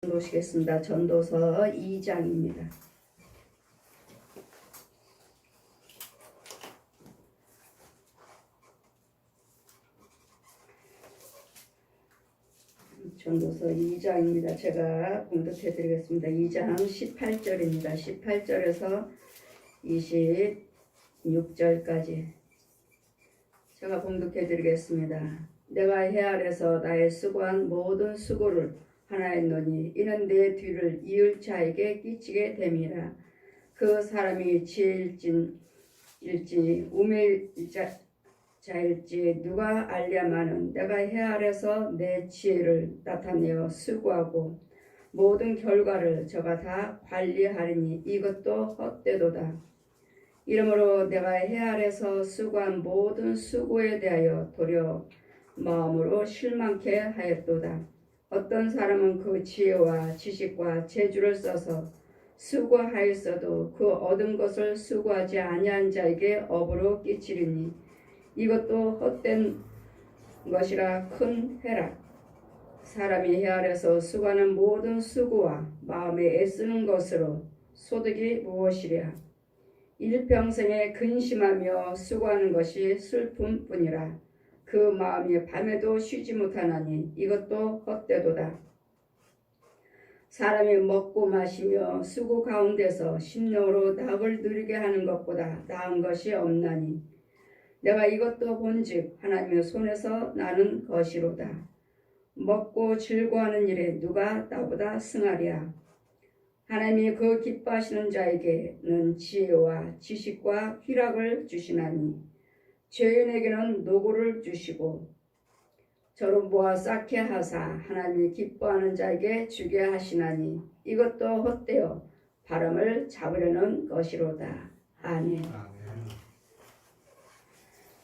보시겠습니다. 전도서 2장입니다. 전도서 2장입니다. 제가 공독해 드리겠습니다. 2장 18절입니다. 18절에서 26절까지 제가 공독해 드리겠습니다. 내가 해 아래서 나의 수고한 모든 수고를 하나 했노니 이는 내 뒤를 이을 자에게 끼치게 됨이라. 그 사람이 지혜일지 우매자일지 누가 알랴마는 내가 해 아래서 내 지혜를 나타내어 수고하고 모든 결과를 저가 다 관리하리니 이것도 헛되도다. 이러므로 내가 해 아래서 수고한 모든 수고에 대하여 도려 마음으로 실망케 하였도다. 어떤 사람은 그 지혜와 지식과 재주를 써서 수고하였어도 그 얻은 것을 수고하지 아니한 자에게 업으로 끼치리니 이것도 헛된 것이라 큰 해라. 사람이 해 아래서 수고하는 모든 수고와 마음에 애쓰는 것으로 소득이 무엇이랴. 일평생에 근심하며 수고하는 것이 슬픔뿐이라. 그 마음이 밤에도 쉬지 못하나니 이것도 헛되도다. 사람이 먹고 마시며 수고 가운데서 심령으로 낙을 누리게 하는 것보다 나은 것이 없나니 내가 이것도 본즉 하나님의 손에서 나는 것이로다. 먹고 즐거워하는 일에 누가 나보다 승하랴. 하나님이 그 기뻐하시는 자에게는 지혜와 지식과 희락을 주시나니 죄인에게는 노고를 주시고 저로 모아 쌓게 하사 하나님이 기뻐하는 자에게 주게 하시나니 이것도 헛되어 바람을 잡으려는 것이로다. 아멘.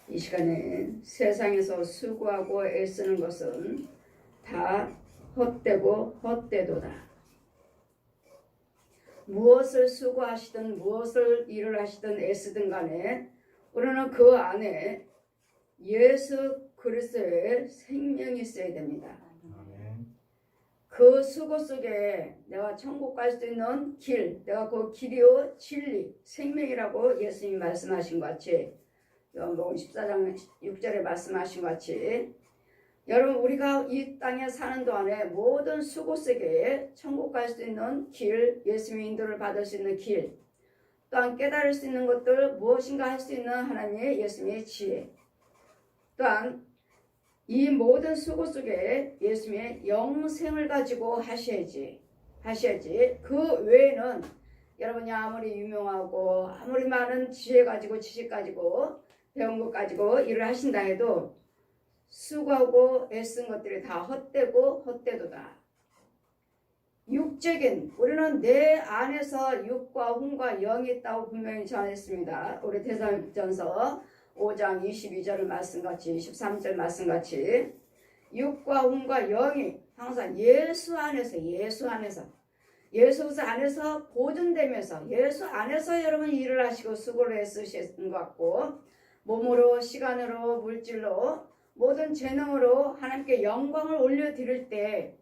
이 시간에 세상에서 수고하고 애쓰는 것은 다 헛되고 헛되도다. 무엇을 수고하시든 무엇을 일을 하시든 애쓰든 간에 우리는 그 안에 예수 그리스도의 생명이 있어야 됩니다. 그 수고 속에 내가 천국 갈 수 있는 길, 내가 그 길이요 진리, 생명이라고 예수님이 말씀하신 것 같이 요한복음 14장 6절에 말씀하신 것 같이 여러분 우리가 이 땅에 사는 동안에 모든 수고 속에 천국 갈 수 있는 길, 예수님의 인도를 받을 수 있는 길, 또한 깨달을 수 있는 것들 무엇인가 할 수 있는 하나님의 예수님의 지혜, 또한 이 모든 수고 속에 예수님의 영생을 가지고 하셔야지 그 외에는 여러분이 아무리 유명하고 아무리 많은 지혜 가지고 지식 가지고 배운 것 가지고 일을 하신다 해도 수고하고 애쓴 것들이 다 헛되고 헛되도다. 육적인 우리는 내 안에서 육과 혼과 영이 있다고 분명히 전했습니다. 우리 데살로니가전서 5장 22절 말씀같이 23절 말씀같이 육과 혼과 영이 항상 예수 안에서 예수 안에서 보존되면서 예수 안에서 여러분 일을 하시고 수고를 애쓰시는 것 같고 몸으로 시간으로 물질로 모든 재능으로 하나님께 영광을 올려드릴 때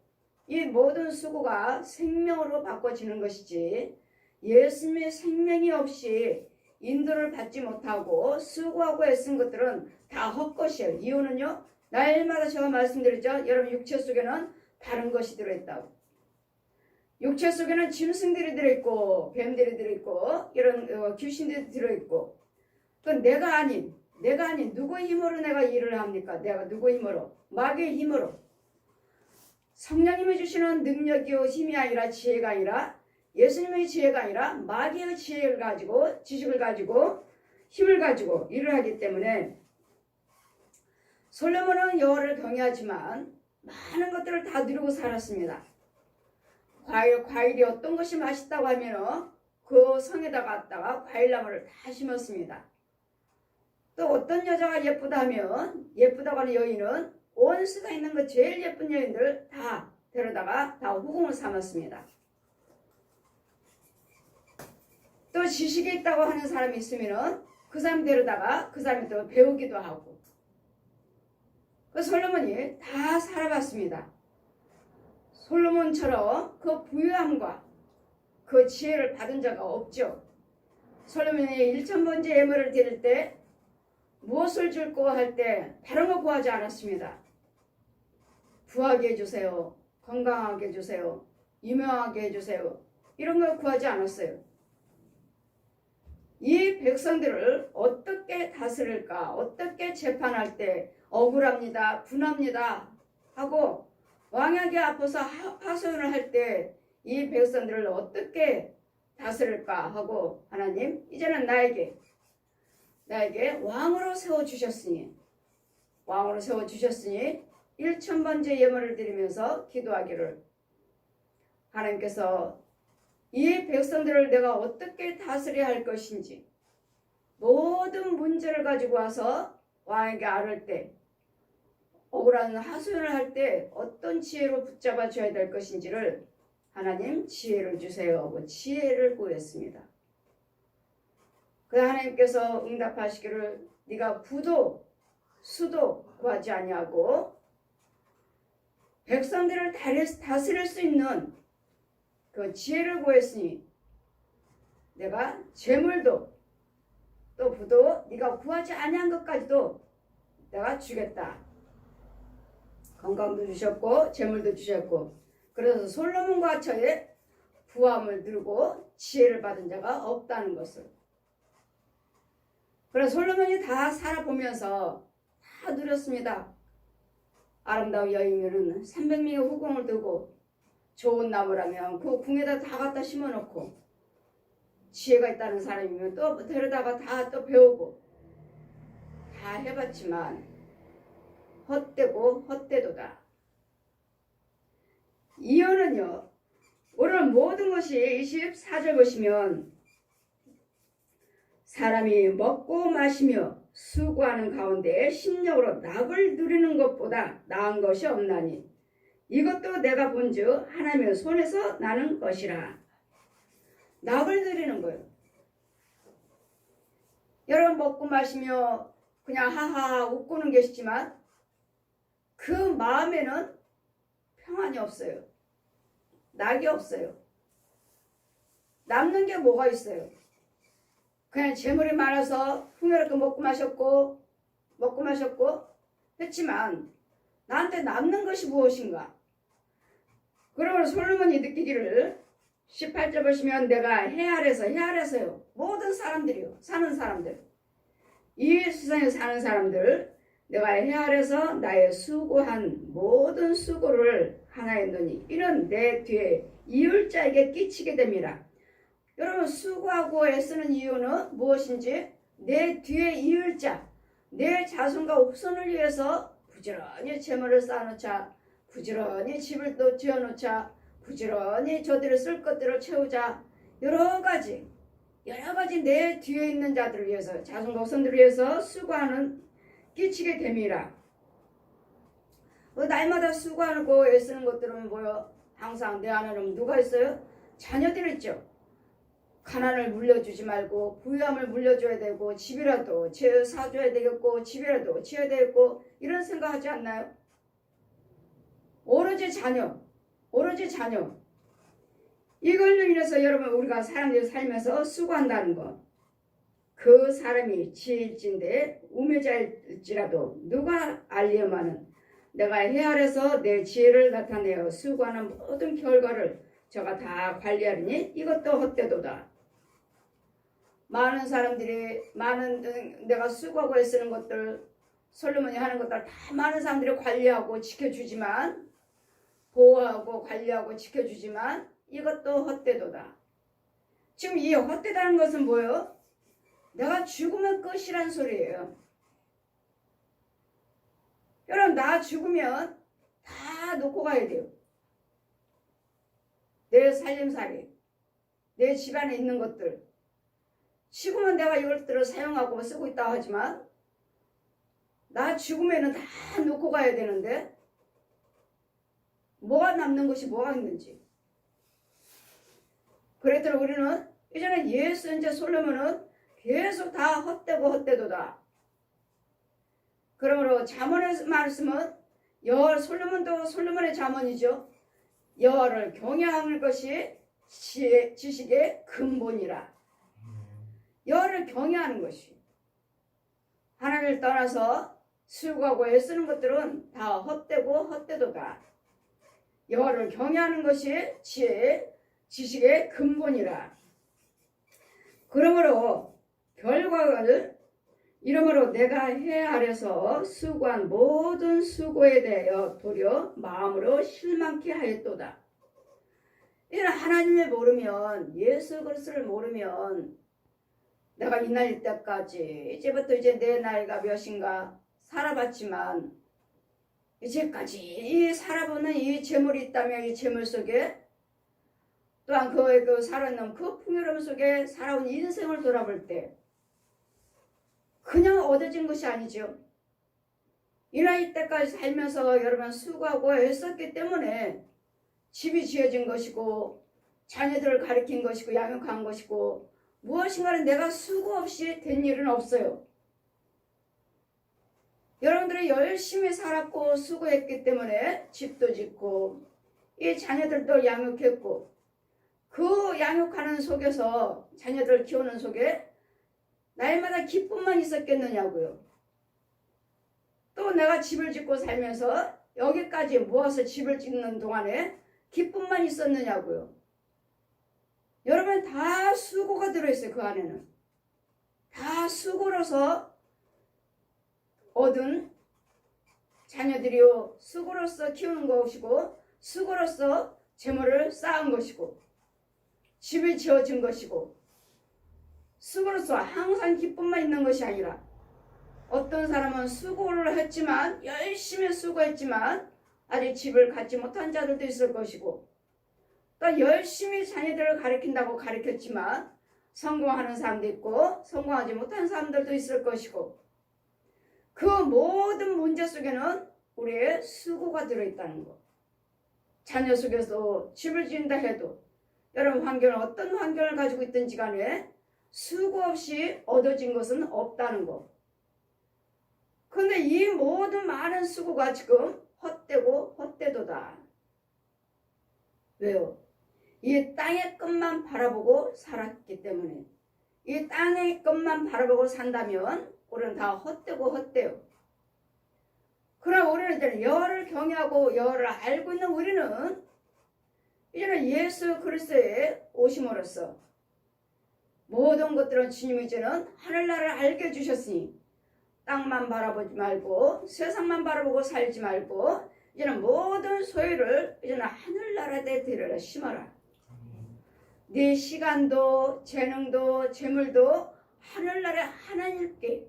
이 모든 수고가 생명으로 바꿔지는 것이지 예수님의 생명이 없이 인도를 받지 못하고 수고하고 애쓴 것들은 다 헛것이에요. 이유는요. 날마다 제가 말씀드렸죠. 여러분 육체 속에는 다른 것이 들어있다고. 육체 속에는 짐승들이 들어있고 뱀들이 들어있고 이런 귀신들이 들어있고 그 내가 아닌 누구의 힘으로 내가 일을 합니까? 내가 누구의 힘으로? 마귀의 힘으로. 성령님이 주시는 능력이요 힘이 아니라 지혜가 아니라 예수님의 지혜가 아니라 마귀의 지혜를 가지고 지식을 가지고 힘을 가지고 일을 하기 때문에 솔로몬은 여호와를 경외하지만 많은 것들을 다 누리고 살았습니다. 과일이 어떤 것이 맛있다고 하면 그 성에다 갔다가 과일나무를 다 심었습니다. 또 어떤 여자가 예쁘다 하면 예쁘다고 하는 여인은 온 세상에 있는 그 제일 예쁜 여인들 다 데려다가 다 후궁을 삼았습니다. 또 지식이 있다고 하는 사람이 있으면 그 사람 데려다가 그 사람이 또 배우기도 하고 그 솔로몬이 다 살아봤습니다. 솔로몬처럼 그 부유함과 그 지혜를 받은 자가 없죠. 솔로몬이 1000번째 예물을 드릴 때 무엇을 줄고 할 때 다른 거 구하지 않았습니다. 부하게 해주세요. 건강하게 해주세요. 유명하게 해주세요. 이런 걸 구하지 않았어요. 이 백성들을 어떻게 다스릴까? 어떻게 재판할 때 억울합니다. 분합니다. 하고 왕에게 앞서서 하소연을 할 때 이 백성들을 어떻게 다스릴까 하고 하나님 이제는 나에게 왕으로 세워주셨으니 1000번째 예물을 드리면서 기도하기를 하나님께서 이 백성들을 내가 어떻게 다스려야 할 것인지 모든 문제를 가지고 와서 왕에게 아를 때 억울한 하소연을 할 때 어떤 지혜로 붙잡아 줘야 될 것인지를 하나님 지혜를 주세요 하고 지혜를 구했습니다. 그 하나님께서 응답하시기를 네가 부도 수도 구하지 아니하고 백성들을 다스릴 수 있는 그 지혜를 구했으니 내가 재물도 또 부도 네가 구하지 아니한 것까지도 내가 주겠다. 건강도 주셨고 재물도 주셨고 그래서 솔로몬과 저의 부함을 누르고 지혜를 받은 자가 없다는 것을. 그래서 솔로몬이 다 살아보면서 다 누렸습니다. 아름다운 여인들은 300명의 후궁을 두고 좋은 나무라면 그 궁에다 다 갖다 심어놓고 지혜가 있다는 사람이면 또 데려다가 다 또 배우고 다 해봤지만 헛되고 헛되도다. 이유는요. 오늘 모든 것이 24절 보시면 사람이 먹고 마시며 수고하는 가운데 심령으로 낙을 누리는 것보다 나은 것이 없나니 이것도 내가 본즉 하나님의 손에서 나는 것이라. 낙을 누리는 거예요. 여러분 먹고 마시며 그냥 하하 웃고는 계시지만 그 마음에는 평안이 없어요. 낙이 없어요. 남는 게 뭐가 있어요? 그냥 재물이 많아서 풍요롭게 먹고 마셨고 했지만 나한테 남는 것이 무엇인가? 그러므로 솔로몬이 느끼기를 18절 보시면 내가 해 아래서요. 모든 사람들이요. 사는 사람들. 이 세상에 사는 사람들 내가 해 아래서 나의 수고한 모든 수고를 하나의 눈이 이는 내 뒤에 이을 자에게 끼치게 됩니다. 여러분 수고하고 애쓰는 이유는 무엇인지 내 뒤에 이을 자, 내 자손과 후손을 위해서 부지런히 재물을 쌓아놓자, 부지런히 집을 또 지어놓자, 부지런히 저들을 쓸 것들을 채우자. 여러 가지 내 뒤에 있는 자들을 위해서 자손과 후손들을 위해서 수고하는 끼치게 됩니다. 날마다 수고하고 애쓰는 것들은 뭐요? 항상 내 안에는 누가 있어요? 자녀들 있죠. 가난을 물려주지 말고 부유함을 물려줘야 되고 집이라도 사줘야 되겠고 집이라도 지어야 되겠고 이런 생각하지 않나요? 오로지 자녀 이걸로 인해서 여러분 우리가 사람들이 살면서 수고한다는 것, 그 사람이 지혜일진데 우매자일지라도 누가 알리오마는 내가 해 아래서 내 지혜를 나타내어 수고하는 모든 결과를 저가 다 관리하리니 이것도 헛되도다. 많은 사람들이 내가 수고하고 애쓰는 것들 솔로몬이 하는 것들 다 많은 사람들이 관리하고 지켜주지만 보호하고 관리하고 지켜주지만 이것도 헛되도다. 지금 이 헛되다는 것은 뭐예요? 내가 죽으면 끝이란 소리예요. 여러분 나 죽으면 다 놓고 가야 돼요. 내 살림살이, 내 집안에 있는 것들. 지금은 내가 이것들을 사용하고 쓰고 있다고 하지만 나 죽으면 다 놓고 가야 되는데 뭐가 남는 것이 뭐가 있는지. 그랬더니 우리는 이제는 이제 솔로몬은 계속 다 헛되도다. 그러므로 잠언의 말씀은 솔로몬도 솔로몬의 잠언이죠. 여호와를 경외하는 것이 지식의 근본이라. 여호와를 경외하는 것이, 하나님을 떠나서 수고하고 애쓰는 것들은 다 헛되고 헛되도다. 여호와를 경외하는 것이 지식의 근본이라. 그러므로 결과를 이러므로 내가 해 아래서 수고한 모든 수고에 대하여 도리어 마음으로 실망케 하였도다. 이런 하나님을 모르면, 예수 그리스도를 모르면, 내가 이 나이 때까지 이제부터 이제 내 나이가 몇인가 살아봤지만, 이제까지 살아보는 이 재물이 있다면 이 재물 속에 또한 그 살아있는 그 풍요로움 속에 살아온 인생을 돌아볼 때 그냥 얻어진 것이 아니죠. 이 나이 때까지 살면서 여러분 수고하고 애썼기 때문에 집이 지어진 것이고 자녀들을 가르친 것이고 양육한 것이고 무엇인가는 내가 수고 없이 된 일은 없어요. 여러분들이 열심히 살았고 수고했기 때문에 집도 짓고 이 자녀들도 양육했고 그 양육하는 속에서 자녀들 키우는 속에 날마다 기쁨만 있었겠느냐고요. 또 내가 집을 짓고 살면서 여기까지 모아서 집을 짓는 동안에 기쁨만 있었느냐고요. 여러분 다 수고가 들어있어요. 그 안에는 다 수고로서 얻은 자녀들이요 수고로서 키우는 것이고 수고로서 재물을 쌓은 것이고 집이 지어진 것이고 수고로서 항상 기쁨만 있는 것이 아니라 어떤 사람은 수고를 했지만 열심히 수고했지만 아직 집을 갖지 못한 자들도 있을 것이고 또 열심히 자녀들을 가르친다고 가르쳤지만 성공하는 사람도 있고 성공하지 못한 사람들도 있을 것이고 그 모든 문제 속에는 우리의 수고가 들어있다는 것. 자녀 속에서 집을 지은다 해도 여러분 환경은 어떤 환경을 가지고 있든지 간에 수고 없이 얻어진 것은 없다는 것. 그런데 이 모든 많은 수고가 지금 헛되고 헛되도다. 왜요? 이 땅의 것만 바라보고 살았기 때문에. 이 땅의 것만 바라보고 산다면 우리는 다 헛되고 헛돼요. 그럼 우리는 이제 여호와를 경외하고 여호와를 알고 있는 우리는 이제는 예수 그리스도의 오심으로써 모든 것들은 주님이 이제는 하늘나라를 알게 해주셨으니 땅만 바라보지 말고 세상만 바라보고 살지 말고 이제는 모든 소유를 이제는 하늘나라에 들여라 심어라. 네 시간도 재능도 재물도 하늘나라에 하나님께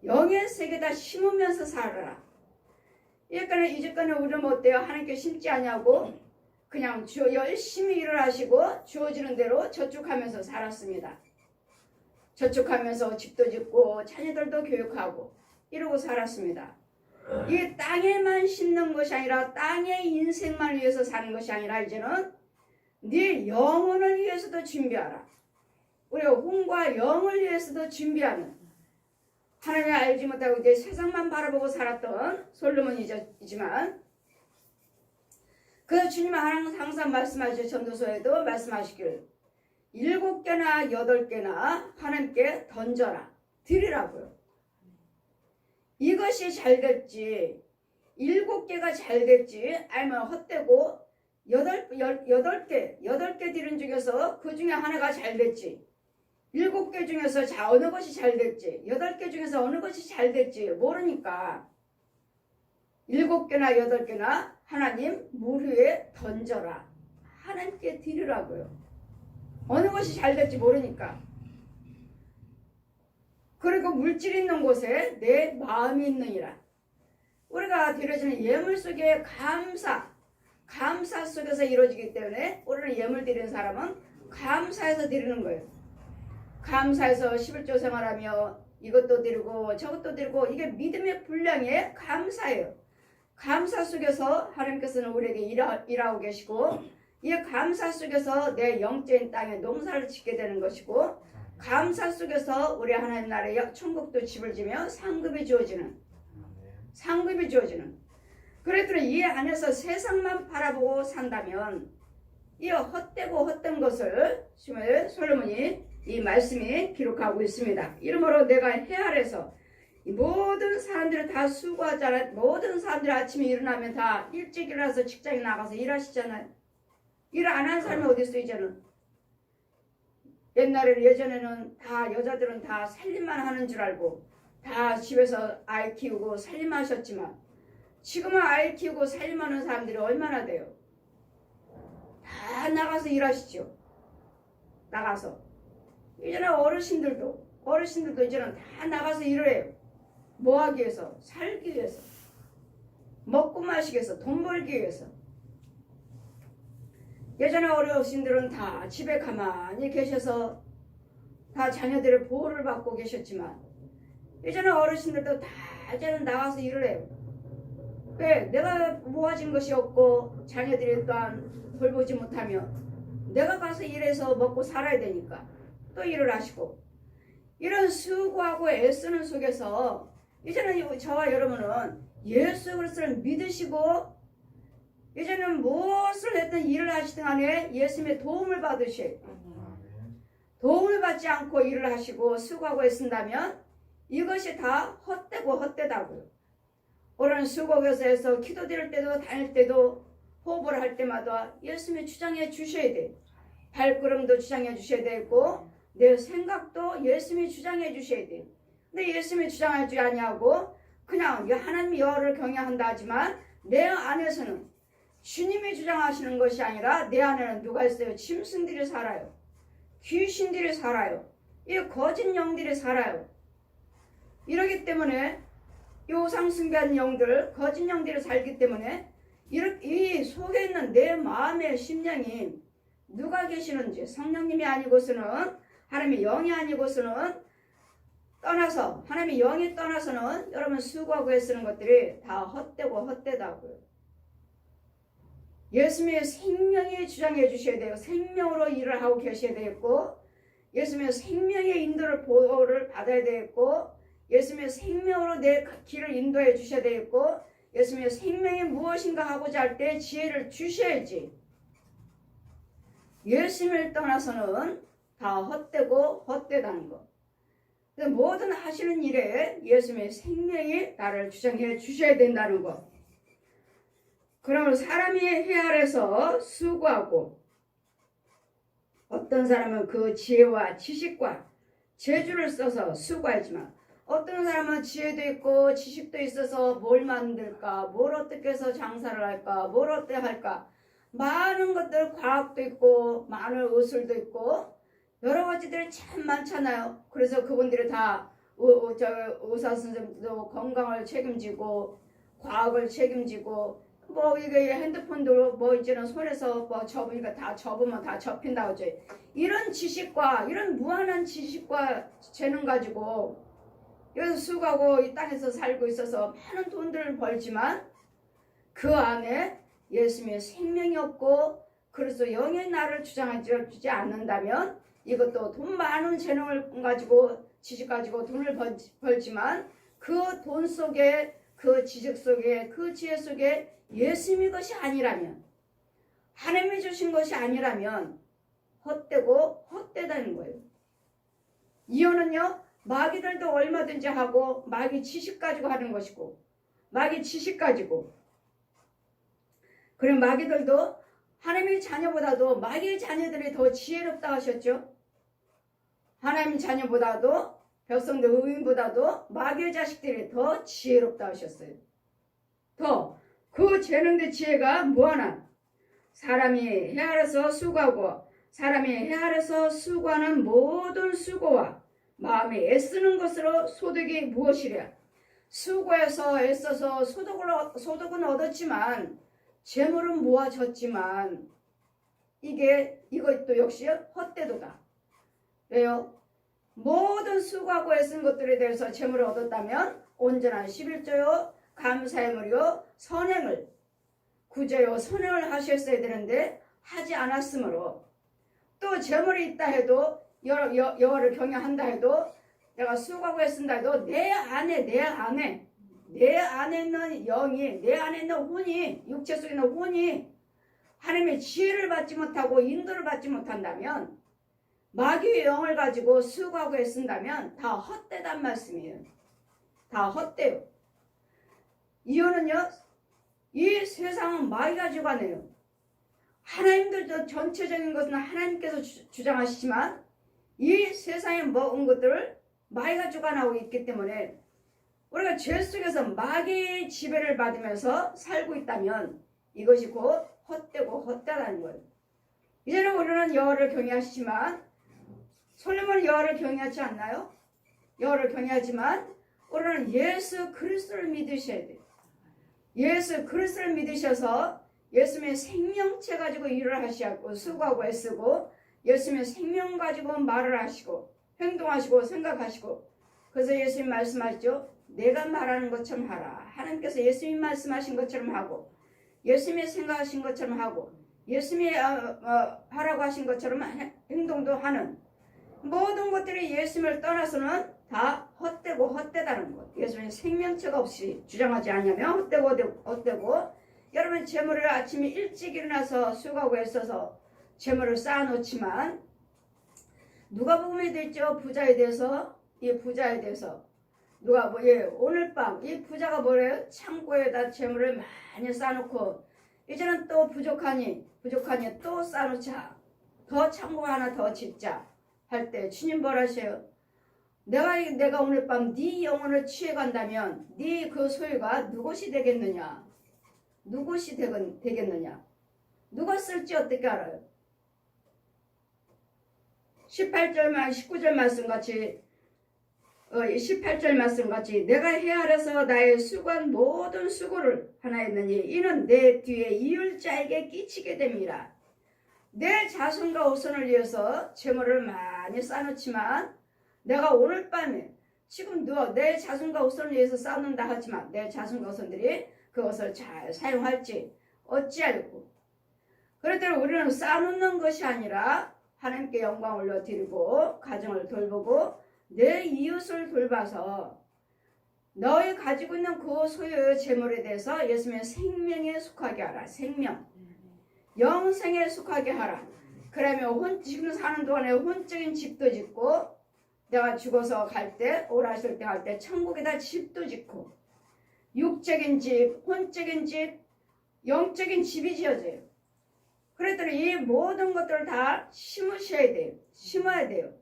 영의 세계에다 심으면서 살아라. 이제까지는 우리는 어때요? 하나님께 심지 않냐고 그냥 열심히 일을 하시고 주어지는 대로 저축하면서 살았습니다. 저축하면서 집도 짓고 자녀들도 교육하고 이러고 살았습니다. 이 땅에만 심는 것이 아니라 땅의 인생만 위해서 사는 것이 아니라 이제는 네 영혼을 위해서도 준비하라. 우리 혼과 영을 위해서도 준비하는 하나님을 알지 못하고 이제 세상만 바라보고 살았던 솔로몬이지만 그 주님은 항상 말씀하시죠. 전도서에도 말씀하시길 7개나 8개나 하나님께 던져라. 드리라고요. 이것이 잘 됐지 7개가 잘 됐지 아니면 헛되고 8개 드린 중에서 그 중에 하나가 잘 됐지 7개 중에서 어느 것이 잘 됐지 8개 중에서 어느 것이 잘 됐지 모르니까 7개나 8개나 하나님 물 위에 던져라. 하나님께 드리라고요. 어느 것이 잘 될지 모르니까. 그리고 물질이 있는 곳에 내 마음이 있느니라. 우리가 드려지는 예물 속에 감사 속에서 이루어지기 때문에 우리는 예물 드리는 사람은 감사해서 드리는 거예요. 감사해서 11조 생활하며 이것도 드리고 저것도 드리고 이게 믿음의 분량에 감사예요. 감사 속에서 하나님께서는 우리에게 일하고 계시고 이 감사 속에서 내 영적인 땅에 농사를 짓게 되는 것이고 감사 속에서 우리 하나님 나라의 천국도 집을 지며 상급이 주어지는 그랬더니 이 안에서 세상만 바라보고 산다면 이 헛되고 헛된 것을 솔로몬이 이 말씀이 기록하고 있습니다. 이러므로 내가 헤아려서 이 모든 사람들을 다 수고하잖아요. 모든 사람들이 아침에 일어나면 다 일찍 일어나서 직장에 나가서 일하시잖아요. 일 안 하는 사람이 어디 있어요 이제는. 예전에는 다 여자들은 다 살림만 하는 줄 알고 다 집에서 아이 키우고 살림하셨지만 지금은 아이 키우고 살림하는 사람들이 얼마나 돼요? 다 나가서 일하시죠. 나가서. 이제는 어르신들도 이제는 다 나가서 일을 해요. 뭐 하기 위해서? 살기 위해서. 먹고 마시기 위해서. 돈 벌기 위해서. 예전에 어르신들은 다 집에 가만히 계셔서 다 자녀들의 보호를 받고 계셨지만 이제는 어르신들도 다 이제는 나가서 일을 해요. 왜? 내가 모아진 것이 없고 자녀들이 또한 돌보지 못하면 내가 가서 일해서 먹고 살아야 되니까 또 일을 하시고 이런 수고하고 애쓰는 속에서 이제는 저와 여러분은 예수 그리스도를 믿으시고 이제는 무엇을 했든 일을 하시든 간에 예수님의 도움을 받으셔야 도움을 받지 않고 일을 하시고 수고하고 애쓴다면 이것이 다 헛되고 헛되다고요. 오늘 수고교사에서 기도드릴 때도 다닐 때도 호흡을 할 때마다 예수님이 주장해 주셔야 돼요. 발걸음도 주장해 주셔야 되고 내 생각도 예수님이 주장해 주셔야 돼요. 근데 예수님이 주장할 줄 아냐고 그냥 하나님 여호와를 경외한다 하지만 내 안에서는 주님이 주장하시는 것이 아니라 내 안에는 누가 있어요? 짐승들이 살아요. 귀신들이 살아요. 이 거짓 영들이 살아요. 이러기 때문에 요상 숭배하는 영들, 거짓 영들이 살기 때문에 이 속에 있는 내 마음의 심령이 누가 계시는지 성령님이 아니고서는 하나님의 영이 아니고서는 떠나서 하나님의 영이 떠나서는 여러분 수고하고 애쓰는 것들이 다 헛되고 헛되다고요. 예수님의 생명이 주장해 주셔야 돼요. 생명으로 일을 하고 계셔야 되겠고 예수님의 생명의 인도를 보호를 받아야 되겠고 예수님의 생명으로 내 길을 인도해 주셔야 되겠고 예수님의 생명이 무엇인가 하고자 할 때 지혜를 주셔야지. 예수님을 떠나서는 다 헛되고 헛되다는 것. 모든 하시는 일에 예수님의 생명이 나를 주장해 주셔야 된다는 것. 그러면 사람이 헤아려서 수고하고 어떤 사람은 그 지혜와 지식과 재주를 써서 수고하지만 어떤 사람은 지혜도 있고 지식도 있어서 뭘 만들까, 뭘 어떻게 해서 장사를 할까, 뭘 어떻게 할까 많은 것들 과학도 있고 많은 의술도 있고 여러 가지들이 참 많잖아요. 그래서 그분들이 다 의사 선생님도 건강을 책임지고 과학을 책임지고 뭐 이게 핸드폰도 뭐 이제는 손에서 뭐 접으니까 다 접으면 다 접힌다고 하죠. 이런 지식과 이런 무한한 지식과 재능 가지고 여기서 수고하고 이 땅에서 살고 있어서 많은 돈들을 벌지만 그 안에 예수님의 생명이 없고 그래서 영의 나를 주장하지 않는다면 이것도 돈 많은 재능을 가지고 지식 가지고 돈을 벌지만 그 돈 속에 그 지식 속에 그 지혜 속에 예수님의 것이 아니라면 하나님이 주신 것이 아니라면 헛되고 헛되다는 거예요. 이혼은요 마귀들도 얼마든지 하고 마귀 지식 가지고 하는 것이고 마귀 지식 가지고 그럼 마귀들도 하나님의 자녀보다도 마귀의 자녀들이 더 지혜롭다 하셨죠. 하나님 자녀보다도 백성들 의인보다도 마귀의 자식들이 더 지혜롭다 하셨어요. 더 그 재능의 지혜가 무한한 사람이 헤아려서 수고하고 사람이 헤아려서 수고하는 모든 수고와 마음이 애쓰는 것으로 소득이 무엇이랴. 수고해서 애써서 소득은 얻었지만 재물은 모아졌지만 이것도 역시 헛되도다. 왜요? 모든 수고하고 애쓴 것들에 대해서 재물을 얻었다면 온전한 11조요 감사의 물이요 선행을 구제요 선행을 하셨어야 되는데 하지 않았으므로 또 재물이 있다 해도 여호와를 경외한다 해도 내가 수고하고 애쓴다 해도 내 안에 있는 영이 내 안에 있는 혼이 육체 속에 있는 혼이 하나님의 지혜를 받지 못하고 인도를 받지 못한다면 마귀의 영을 가지고 수고하고 애쓴다면 다 헛되단 말씀이에요. 다 헛돼요. 이유는요. 이 세상은 마귀가 주관해요. 하나님도 전체적인 것은 하나님께서 주장하시지만 이 세상에 먹은 것들을 마귀가 주관하고 있기 때문에 우리가 죄 속에서 마귀의 지배를 받으면서 살고 있다면 이것이 곧 헛되고 헛되다는 거예요. 이제는 우리는 여호와를 경외하시지만 솔로몬은 여호와를 경외하지 않나요? 여호와를 경외하지만 우리는 예수 그리스도를 믿으셔야 돼요. 예수 그리스도를 믿으셔서 예수님의 생명체 가지고 일을 하시고 수고하고 애쓰고 예수님의 생명 가지고 말을 하시고 행동하시고 생각하시고 그래서 예수님 말씀하시죠. 내가 말하는 것처럼 하라. 하나님께서 예수님 말씀하신 것처럼 하고 예수님의 생각하신 것처럼 하고 예수님이 하라고 하신 것처럼 행동도 하는 모든 것들이 예수님을 떠나서는 다 헛되고 헛되다는 것. 예수님의 생명체가 없이 주장하지 않으면 헛되고 여러분 재물을 아침에 일찍 일어나서 수고하고 애써서 재물을 쌓아놓지만 누가복음에 있죠. 부자에 대해서 이 부자에 대해서 누가 오늘 밤 이 부자가 뭐래요? 창고에다 재물을 많이 쌓아놓고 이제는 또 부족하니 또 쌓아놓자. 더 창고 하나 더 짓자 할 때 주님 뭐라셔요? 내가 오늘 밤 네 영혼을 취해간다면 네 그 소유가 누구시 되겠느냐? 누구시 되겠느냐? 누가 쓸지 어떻게 알아요? 18절 19절 말씀같이 18절 말씀같이 내가 헤아려서 나의 수고한 모든 수고를 하나 했느니 이는 내 뒤에 이을 자에게 끼치게 됨이라. 내 자손과 후손을 위해서 재물을 많이 쌓아놓지만 내가 오늘 밤에 지금 내 자손과 후손을 위해서 쌓는다 하지만 내 자손과 후손들이 그것을 잘 사용할지 어찌하려고. 그랬더니 우리는 쌓아놓는 것이 아니라 하나님께 영광을 올려드리고 가정을 돌보고 내 이웃을 돌봐서 너희 가지고 있는 그 소유의 재물에 대해서 예수님의 생명에 속하게 하라. 생명 영생에 속하게 하라. 그러면 지금 사는 동안에 혼적인 집도 짓고 내가 죽어서 갈 때 오라실 때 갈 때 천국에다 집도 짓고 육적인 집, 혼적인 집, 영적인 집이 지어져요. 그랬더니 이 모든 것들을 다 심으셔야 돼요. 심어야 돼요.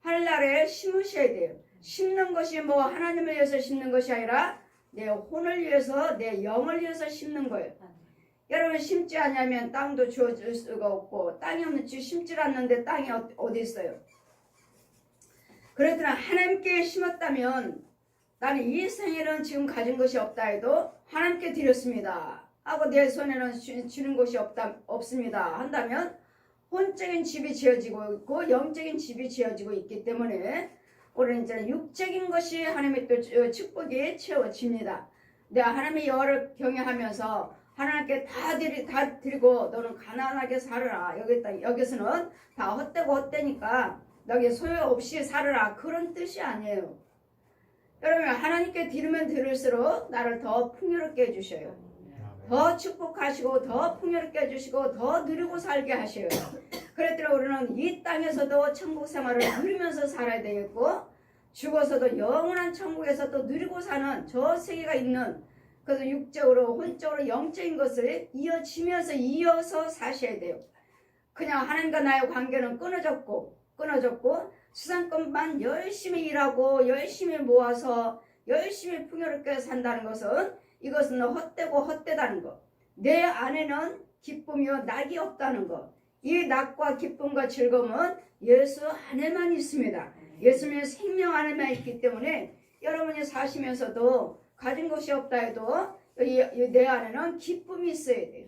하늘나라에 심으셔야 돼요. 심는 것이 뭐 하나님을 위해서 심는 것이 아니라 내 혼을 위해서 내 영을 위해서 심는 거예요. 여러분 심지 않으면 땅도 주어줄 수가 없고 땅이 없는 심지 않는데 땅이 어디 있어요? 그랬더니 하나님께 심었다면 나는 이 생에는 지금 가진 것이 없다 해도 하나님께 드렸습니다 하고 내 손에는 주는 것이 없습니다 한다면 혼적인 집이 지어지고 있고 영적인 집이 지어지고 있기 때문에 우리는 이제 육적인 것이 하나님의 또 축복이 채워집니다. 내가 하나님의 여호와를 경외하면서 하나님께 다 드리고 너는 가난하게 살아라. 여기서는 다 헛되고 헛되니까 너희 소유 없이 살아라. 그런 뜻이 아니에요. 여러분 하나님께 드리면 드릴수록 나를 더 풍요롭게 해주셔요. 더 축복하시고 더 풍요롭게 해주시고 더 누리고 살게 하셔요. 그랬더니 우리는 이 땅에서도 천국 생활을 누리면서 살아야 되겠고 죽어서도 영원한 천국에서 또 누리고 사는 저 세계가 있는 그래서 육적으로 혼적으로 영적인 것을 이어서 사셔야 돼요. 그냥 하나님과 나의 관계는 끊어졌고 수상권만 열심히 일하고 열심히 모아서 열심히 풍요롭게 산다는 것은 이것은 헛되고 헛되다는 것. 내 안에는 기쁨이요 낙이 없다는 것. 이 낙과 기쁨과 즐거움은 예수 안에만 있습니다. 예수님의 생명 안에만 있기 때문에 여러분이 사시면서도 가진 것이 없다 해도 내 안에는 기쁨이 있어야 돼요.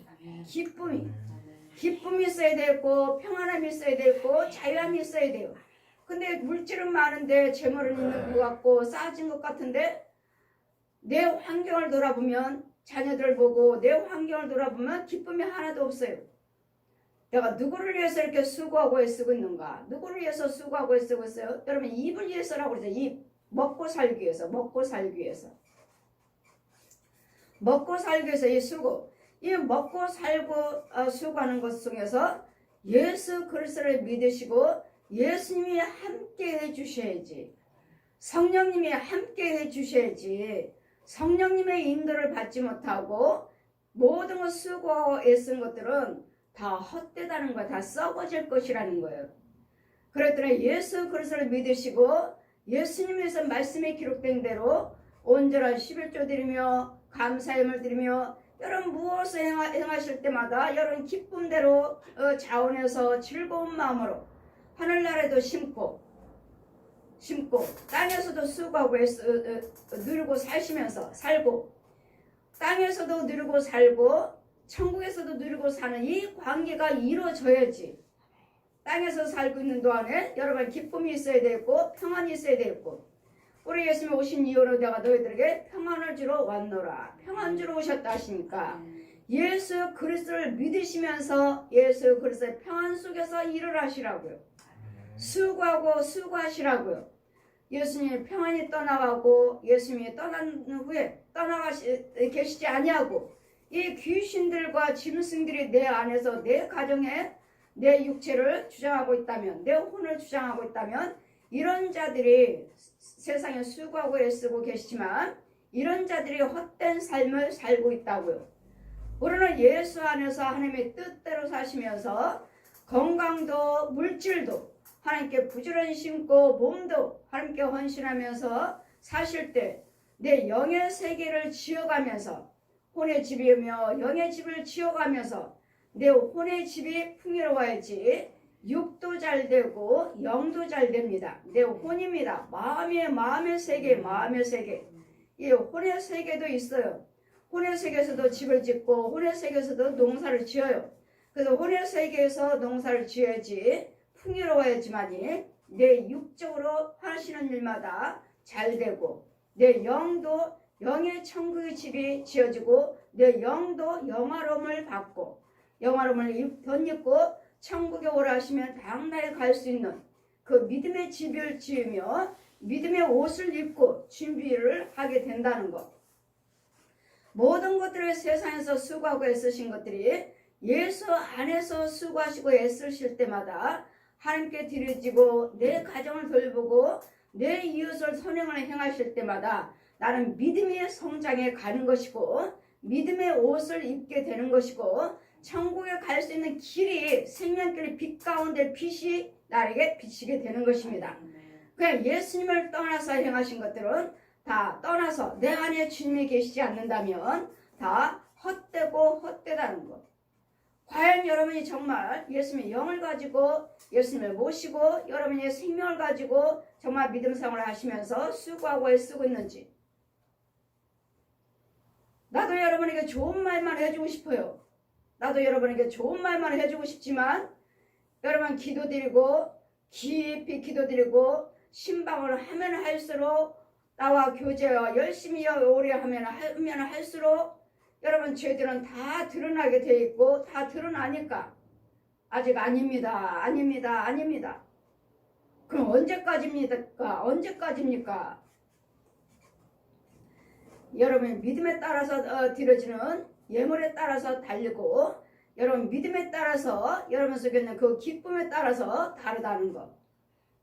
기쁨이 있어야 되고 평안함이 있어야 되고 자유함이 있어야 돼요. 근데 물질은 많은데 재물은 있는 것 같고 쌓아진 것 같은데 내 환경을 돌아보면 자녀들 보고 내 환경을 돌아보면 기쁨이 하나도 없어요. 내가 누구를 위해서 이렇게 수고하고 애쓰고 있는가? 누구를 위해서 수고하고 애쓰고 있어요? 여러분 입을 위해서라고 그러죠. 입 먹고 살기 위해서 이 수고. 이 먹고 살고 수고하는 것 속에서 예수 그리스도를 믿으시고 예수님이 함께 해주셔야지. 성령님이 함께 해주셔야지. 성령님의 인도를 받지 못하고 모든 것 수고하고 애쓴 것들은 다 헛되다는 거야. 다 썩어질 것이라는 거예요. 그랬더니 예수 그리스도를 믿으시고 예수님에서 말씀에 기록된 대로 온전한 11조 드리며 감사함을 드리며 여러분 무엇을 행하실 때마다 여러분 기쁨대로 자원해서 즐거운 마음으로 하늘나라에도 심고 땅에서도 수고하고 누리고 사시면서 살고 땅에서도 누리고 살고 천국에서도 누리고 사는 이 관계가 이루어져야지. 땅에서 살고 있는 동안에 여러분 기쁨이 있어야 되고 평안이 있어야 되고 우리 예수님 오신 이후로 내가 너희들에게 평안을 주러 왔노라. 평안 주러 오셨다 하시니까 예수 그리스도를 믿으시면서 예수 그리스도의 평안 속에서 일을 하시라고요. 수고하고 수고하시라고요. 예수님이 평안이 떠나가고 예수님이 떠난 후에 계시지 아니하고 이 귀신들과 짐승들이 내 안에서 내 가정에 내 육체를 주장하고 있다면 내 혼을 주장하고 있다면 이런 자들이 세상에 수고하고 애쓰고 계시지만 이런 자들이 헛된 삶을 살고 있다고요. 우리는 예수 안에서 하나님의 뜻대로 사시면서 건강도 물질도 하나님께 부지런히 심고 몸도 하나님께 헌신하면서 사실 때 내 영의 세계를 지어가면서 혼의 집이며 영의 집을 지어가면서 내 혼의 집이 풍요로워야지 육도 잘 되고 영도 잘 됩니다. 내 혼입니다. 마음의 세계. 이 혼의 세계도 있어요. 혼의 세계에서도 집을 짓고 혼의 세계에서도 농사를 지어요. 그래서 혼의 세계에서 농사를 지어야지 풍요로워야지만이 내 육적으로 하시는 일마다 잘 되고 내 영도 영의 천국의 집이 지어지고 내 영도 영화로움을 받고 영화로움을 덧입고 천국에 오라 하시면 당나라에 갈 수 있는 그 믿음의 집을 지으며 믿음의 옷을 입고 준비를 하게 된다는 것. 모든 것들을 세상에서 수고하고 애쓰신 것들이 예수 안에서 수고하시고 애쓰실 때마다 하나님께 드려지고 내 가정을 돌보고 내 이웃을 선행을 행하실 때마다 나는 믿음의 성장에 가는 것이고 믿음의 옷을 입게 되는 것이고 천국에 갈 수 있는 길이 생명길의 빛 가운데 빛이 나에게 비치게 되는 것입니다. 그냥 예수님을 떠나서 행하신 것들은 다 떠나서 내 안에 주님이 계시지 않는다면 다 헛되고 헛되다는 것. 과연 여러분이 정말 예수님의 영을 가지고 예수님을 모시고 여러분의 생명을 가지고 정말 믿음 생활을 하시면서 수고하고 애쓰고 있는지. 나도 여러분에게 좋은 말만 해주고 싶어요. 나도 여러분에게 좋은 말만 해주고 싶지만 여러분 기도드리고 깊이 기도드리고 신방을 하면 할수록 나와 교제와 열심히 오래 하면 할수록 여러분 죄들은 다 드러나게 돼 있고 다 드러나니까 아직 아닙니다. 그럼 언제까지입니까? 여러분의 믿음에 따라서 드려지는 예물에 따라서 달리고 여러분 믿음에 따라서 여러분 속에 있는 그 기쁨에 따라서 다르다는 것.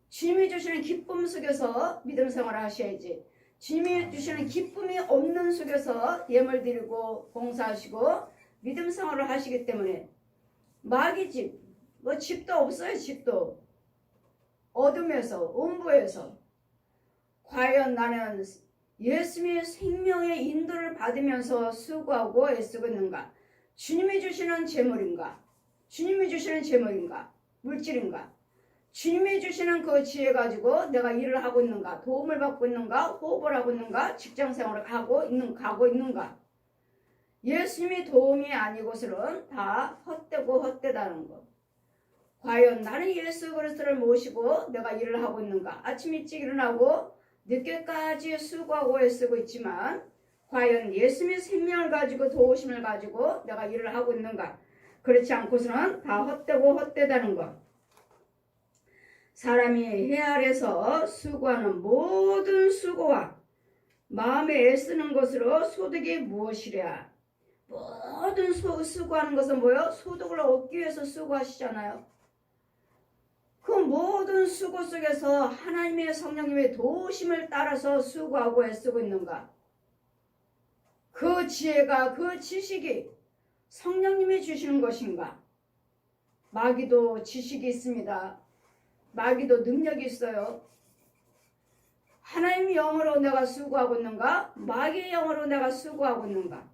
주님이 주시는 기쁨 속에서 믿음 생활을 하셔야지. 주님이 주시는 기쁨이 없는 속에서 예물 드리고 봉사하시고 믿음 생활을 하시기 때문에 마귀 집, 집도 없어요. 집도 어둠에서 음부에서 과연 나는 예수님의 생명의 인도를 받으면서 수고하고 애쓰고 있는가? 주님이 주시는 재물인가? 물질인가? 주님이 주시는 그 지혜 가지고 내가 일을 하고 있는가? 도움을 받고 있는가? 호흡을 하고 있는가? 직장생활을 가고 있는가? 예수님이 도움이 아니고서는 다 헛되다는 것. 과연 나는 예수 그리스도를 모시고 내가 일을 하고 있는가? 아침 일찍 일어나고 늦게까지 수고하고 애쓰고 있지만 과연 예수님의 생명을 가지고 도우심을 가지고 내가 일을 하고 있는가? 그렇지 않고서는 다 헛되다는 것. 사람이 해 아래서 수고하는 모든 수고와 마음에 애쓰는 것으로 소득이 무엇이랴? 모든 수고하는 것은 뭐예요? 소득을 얻기 위해서 수고하시잖아요. 그 모든 수고 속에서 하나님의 성령님의 도우심을 따라서 수고하고 애쓰고 있는가? 그 지혜가, 그 지식이 성령님이 주시는 것인가? 마귀도 지식이 있습니다. 마귀도 능력이 있어요. 하나님의 영으로 내가 수고하고 있는가? 마귀의 영으로 내가 수고하고 있는가?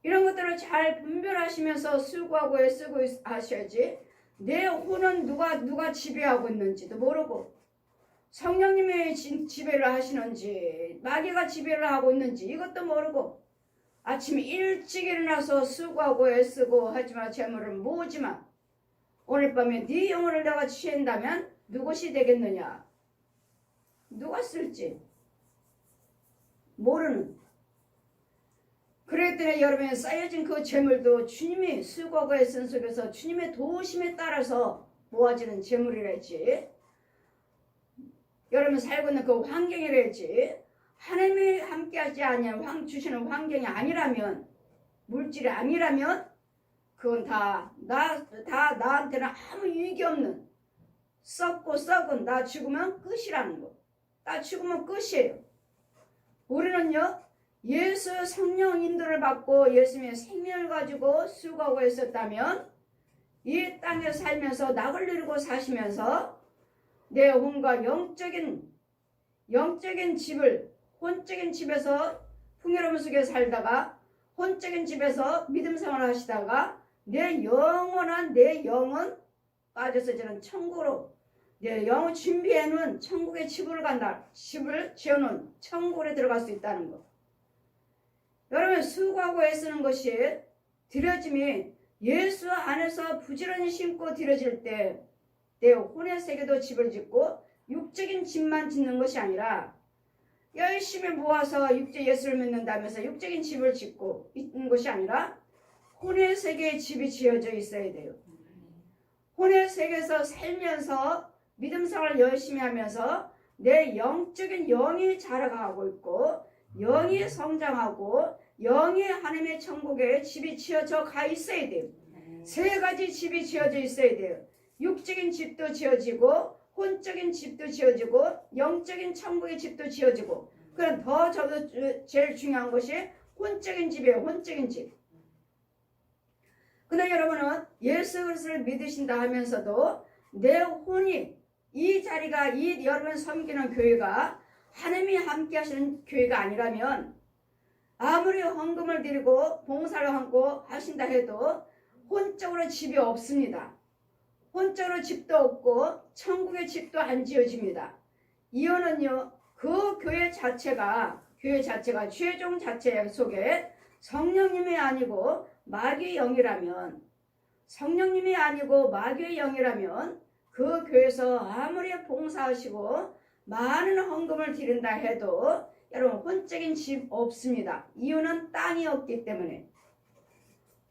이런 것들을 잘 분별하시면서 수고하고 애쓰고 하셔야지. 내 혼은 누가 지배하고 있는지도 모르고, 성령님의 지배를 하시는지 마귀가 지배를 하고 있는지 이것도 모르고, 아침 일찍 일어나서 수고하고 애쓰고 하지만 재물을 모으지만 오늘 밤에 네 영혼을 내가 취한다면 누구시 되겠느냐? 누가 쓸지 모르는. 그랬더니 여러분의 쌓여진 그 재물도 주님이 수고하고 애쓴 속에서 주님의 도우심에 따라서 모아지는 재물이랄지, 여러분 살고 있는 그 환경이랄지, 하나님이 함께하지 아니하면 주시는 환경이 아니라면, 물질이 아니라면 그건 다 나한테는 아무 유익이 없는, 썩고 썩은, 나 죽으면 끝이라는 거. 나 죽으면 끝이에요. 우리는요, 예수 성령 인도를 받고 예수님의 생명을 가지고 수고하고 있었다면 이 땅에 살면서 낙을 누리고 사시면서 내 혼과 영적인 집을, 혼적인 집에서 풍요로움 속에 살다가 혼적인 집에서 믿음 생활을 하시다가 내 영은 빠져서 저는 천국으로, 내 영을 준비해놓은 천국의 집으로 간다. 집을 지어놓은 천국에 들어갈 수 있다는 거. 여러분 수고하고 애쓰는 것이 드려짐이 예수 안에서 부지런히 심고 드려질 때 내 혼의 세계도 집을 짓고 육적인 집만 짓는 것이 아니라 열심히 모아서 육적 예수를 믿는다면서 육적인 집을 짓고 있는 것이 아니라 혼의 세계에 집이 지어져 있어야 돼요. 혼의 세계에서 살면서 믿음 생활을 열심히 하면서 내 영적인 영이 자라가고 있고 영이 성장하고 영이 하나님의 천국에 집이 지어져 가 있어야 돼요. 세 가지 집이 지어져 있어야 돼요. 육적인 집도 지어지고 혼적인 집도 지어지고 영적인 천국의 집도 지어지고, 그럼 더 제일 중요한 것이 혼적인 집이에요. 혼적인 집. 근데 여러분은 예수 그리스도를 믿으신다 하면서도 내 혼이 이 자리가, 이 여러분 섬기는 교회가 하나님이 함께 하시는 교회가 아니라면 아무리 헌금을 드리고 봉사를 하고 하신다 해도 혼적으로 집이 없습니다. 혼적으로 집도 없고 천국의 집도 안 지어집니다. 이유는요, 그 교회 자체가 최종 자체 속에 성령님이 아니고 마귀의 영이라면, 성령님이 아니고 마귀의 영이라면 그 교회에서 아무리 봉사하시고 많은 헌금을 드린다 해도 여러분 혼적인 집 없습니다. 이유는 땅이 없기 때문에.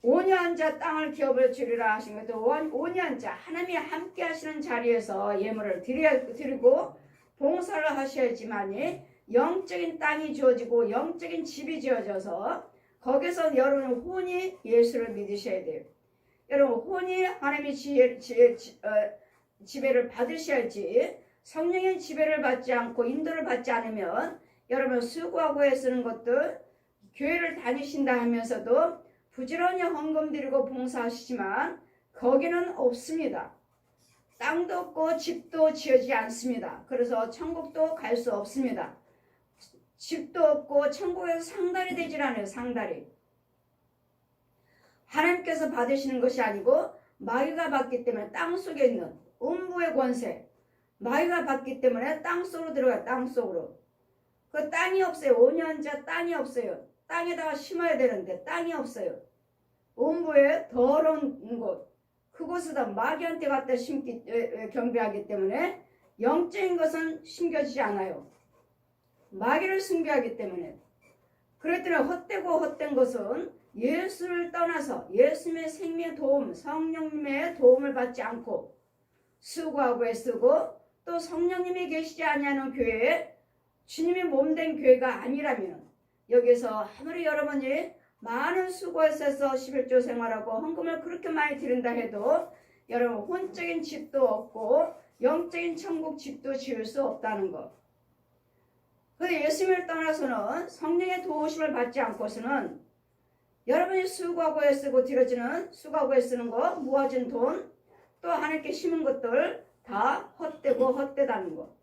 5년자 땅을 기업을 주리라 하신 것도 5년자 하나님이 함께 하시는 자리에서 예물을 드리고 봉사를 하셔야지만이 영적인 땅이 주어지고 영적인 집이 지어져서 거기서 여러분 혼이 예수를 믿으셔야 돼요. 여러분 혼이 하나님의 지배를 받으셔야지, 성령의 지배를 받지 않고 인도를 받지 않으면 여러분 수고하고 애쓰는 것들, 교회를 다니신다 하면서도 부지런히 헌금 드리고 봉사하시지만 거기는 없습니다. 땅도 없고 집도 지어지지 않습니다. 그래서 천국도 갈 수 없습니다. 집도 없고 천국에서 상달이 되질 않아요. 상달이. 하나님께서 받으시는 것이 아니고 마귀가 받기 때문에 땅 속에 있는 음부의 권세, 마귀가 받기 때문에 땅 속으로 들어가요. 땅 속으로. 그 땅이 없어요. 5년자 땅이 없어요. 땅에다가 심어야 되는데 땅이 없어요. 음부의 더러운 곳, 그곳에다 마귀한테 갖다 심기 경배하기 때문에 영적인 것은 심겨지지 않아요. 마귀를 숭배하기 때문에. 그랬더니 헛되고 헛된 것은 예수를 떠나서 예수님의 생명의 도움, 성령님의 도움을 받지 않고 수고하고 애쓰고 또 성령님이 계시지 아니하는 교회에 주님의 몸된 교회가 아니라면, 여기서 아무리 여러분이 많은 수고에 써서 11조 생활하고 헌금을 그렇게 많이 드린다 해도 여러분 혼적인 집도 없고 영적인 천국 집도 지을 수 없다는 것. 그런데 예수님을 떠나서는 성령의 도우심을 받지 않고서는 여러분이 수고하고 애쓰고 들여지는 수고하고 애쓰는 거 모아진 돈 또 하나님께 심은 것들 다 헛되고 헛되다는 것.